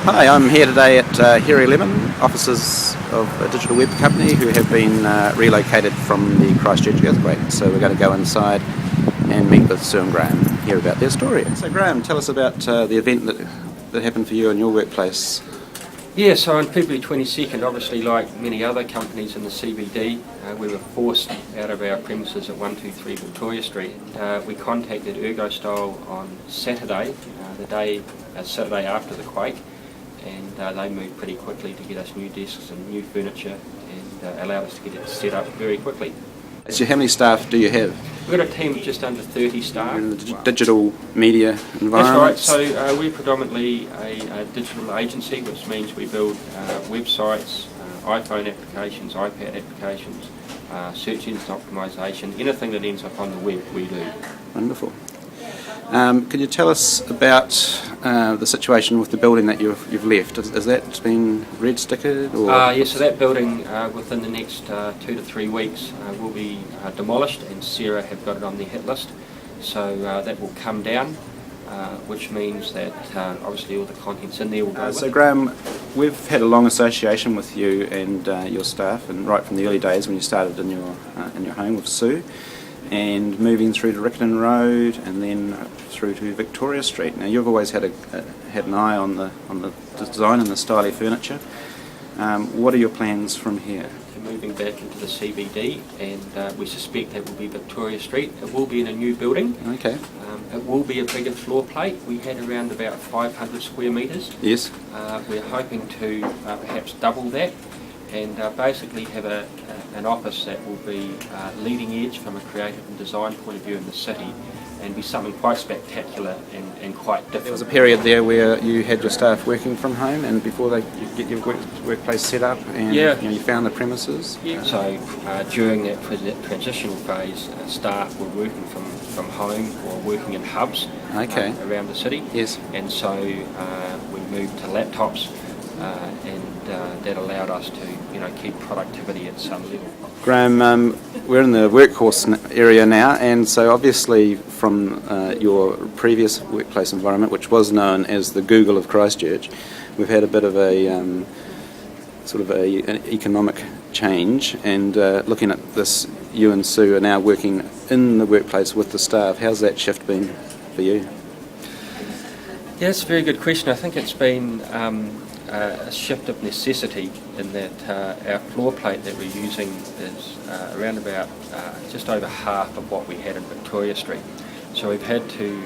Hi, I'm here today at Hairy Lemon, offices of a digital web company who have been relocated from the Christchurch earthquake. So we're going to go inside and meet with Sue and Graham, hear about their story. So Graham, tell us about the event that happened for you in your workplace. Yeah, so on February 22nd, obviously like many other companies in the CBD, we were forced out of our premises at 123 Victoria Street. We contacted Ergostyle on Saturday, Saturday after the quake, and they moved pretty quickly to get us new desks and new furniture and allowed us to get it set up very quickly. So how many staff do you have? We've got a team of just under 30 staff. You're in the digital media environment? That's right, so we're predominantly a digital agency, which means we build websites, iPhone applications, iPad applications, search engine optimization, anything that ends up on the web we do. Wonderful. Can you tell us about the situation with the building that you've left? Has that been red stickered? Yes, so that building within the next 2 to 3 weeks will be demolished, and Sarah have got it on their hit list. So that will come down, which means that obviously all the contents in there will go So Graham, we've had a long association with you and your staff, and right from the early days when you started in your home with Sue, and moving through to Rickerton Road and then through to Victoria Street. Now you've always had an eye on the design and the style of furniture. What are your plans from here? Moving back into the CBD, and we suspect that will be Victoria Street. It will be in a new building. Okay. It will be a bigger floor plate. We had around about 500 square metres. Yes. We're hoping to perhaps double that, and basically have an office that will be leading edge from a creative and design point of view in the city, and be something quite spectacular and quite different. There was a period there where you had your staff working from home, and before you get your workplace set up, and you found the premises. Yeah. So during that transitional phase, staff were working from home or working in hubs around the city. Yes. And so we moved to laptops, and that allowed us to keep productivity at some level. Graham, we're in the workhorse area now, and so obviously from your previous workplace environment, which was known as the Google of Christchurch, we've had a bit of an economic change, and looking at this, you and Sue are now working in the workplace with the staff. How's that shift been for you? Yeah, that's a very good question. I think it's been a shift of necessity in that our floor plate that we're using is around about just over half of what we had in Victoria Street. So we've had to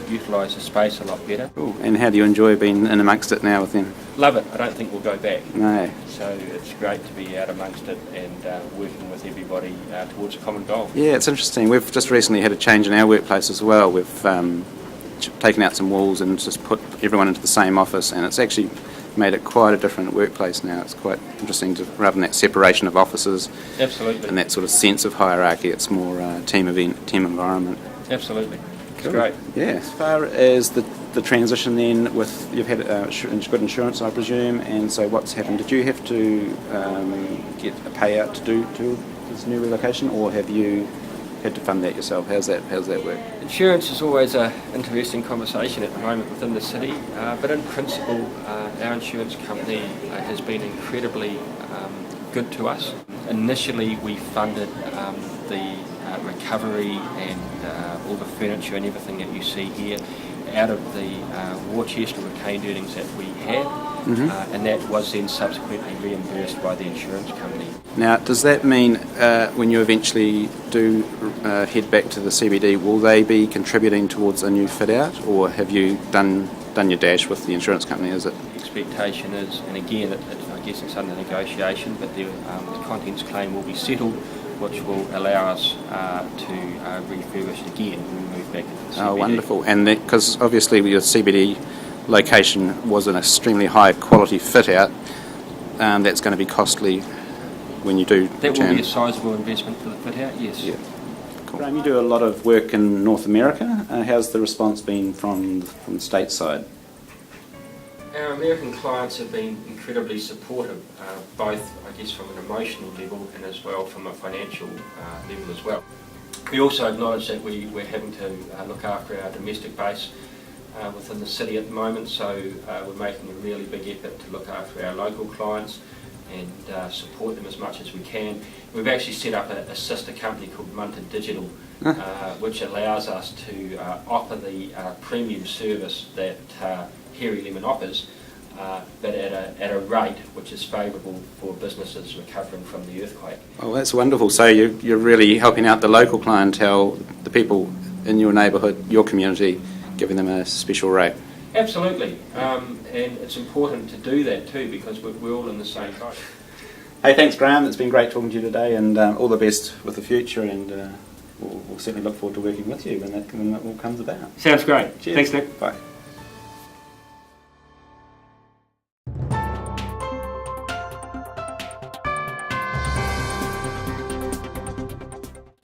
utilise the space a lot better. Cool. And how do you enjoy being in amongst it now with them? Love it. I don't think we'll go back. No. So it's great to be out amongst it and working with everybody towards a common goal. Yeah, it's interesting. We've just recently had a change in our workplace as well. We've taken out some walls and just put everyone into the same office, and it's actually made it quite a different workplace now. It's quite interesting rather than that separation of offices. Absolutely. And that sort of sense of hierarchy, it's more team environment. Absolutely. It's Cool. great. Yeah. As far as the transition then, you've had good insurance, I presume, and so what's happened? Did you have to get a payout to do this new relocation, or have you had to fund that yourself? How's that work? Insurance is always an interesting conversation at the moment within the city, but in principle our insurance company has been incredibly good to us. Initially we funded the recovery and all the furniture and everything that you see here out of the war chest or retained earnings that we had, and that was then subsequently reimbursed by the insurance company. Now, does that mean when you eventually do head back to the CBD, will they be contributing towards a new fit out, or have you done your dash with the insurance company? Is it? The expectation is, and again, I guess it's under negotiation, but the contents claim will be settled, which will allow us to refurbish it again when we move back into the CBD. Oh, wonderful. And because obviously your CBD location was an extremely high quality fit out, that's going to be costly when you do That return. will be a sizable investment for the fit out, yes. Yeah. Cool. Graham, you do a lot of work in North America. How's the response been from the stateside? Our American clients have been incredibly supportive, both I guess from an emotional level and as well from a financial level as well. We also acknowledge that we're having to look after our domestic base within the city at the moment, so we're making a really big effort to look after our local clients and support them as much as we can. We've actually set up a sister company called Digital, which allows us to offer the premium service that Hairy Lemon offers, but at a rate which is favourable for businesses recovering from the earthquake. Oh, that's wonderful. So you're really helping out the local clientele, the people in your neighbourhood, your community, giving them a special rate. Absolutely, and it's important to do that too, because we're all in the same boat. Hey, thanks Graham, it's been great talking to you today, and all the best with the future, and we'll certainly look forward to working with you when that all comes about. Sounds great. Cheers. Thanks, Nick. Bye.